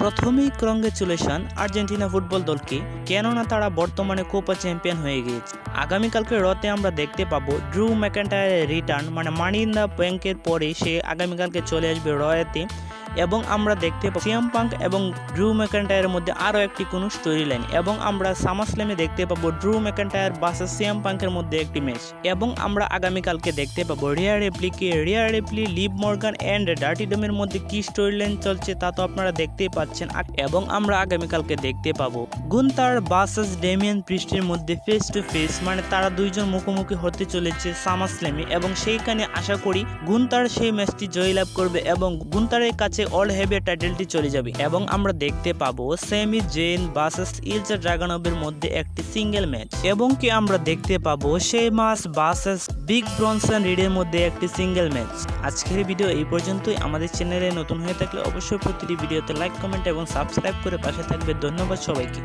প্রথমেই congratulation Argentina football দলকে, কেননা তারা বর্তমানে কোপা চ্যাম্পিয়ন হয়ে গিয়েছে। আগামীকালকে রতে আমরা দেখতে পাবো ড্রু ম্যাকইন্টায়ারের রিটার্ন, মানে মানি ইন দ্য ব্যাংকের পরে সে আগামীকালকে চলে আসবে রয়েতে। এবং আমরা দেখতে পাবো সিএম পাঙ্ক এবং ড্রু ম্যাকইন্টায়ারের মধ্যে আরও একটি কোনো স্টোরি লাইন, এবং আমরা সামারস্ল্যামে দেখতে পাবো ড্রু ম্যাকইন্টায়ার ভার্সেস সিএম পাঙ্কের মধ্যে একটি ম্যাচ। এবং আমরা আগামীকালকে দেখতে পাবো Rhea Ripley, Liv Morgan and Dirty ডোমের মধ্যে কি স্টোরি লাইন চলছে তা তো আপনারা দেখতেই পাচ্ছেন। এবং আমরা আগামীকালকে দেখতে পাবো গুন্তার ভার্সেস ডেমিয়ান প্রিস্টের মধ্যে ফেস টু ফেস, মানে তারা দুইজন মুখোমুখি হতে চলেছে সামারস্ল্যামে, এবং সেইখানে আশা করি গুন্তার সেই ম্যাচটি জয়লাভ করবে এবং গুন্তারের কাছে অল হেভিয়ার টাইটেলটি চলে যাবে। এবং আমরা দেখতে পাবো সেমি জেন ভার্সেস ইলজা ড্রাগানভের মধ্যে একটি সিঙ্গেল ম্যাচ, এবং কি আমরা দেখতে পাবো শেমাস ভার্সেস বিগ ব্রনসন রিডের মধ্যে একটি সিঙ্গেল ম্যাচ। আজকের ভিডিও এই পর্যন্তই। আমাদের চ্যানেলে নতুন হয়ে থাকলে অবশ্যই প্রতিটি ভিডিওতে লাইক, কমেন্ট এবং সাবস্ক্রাইব করে পাশে থাকবে। ধন্যবাদ সবাইকে।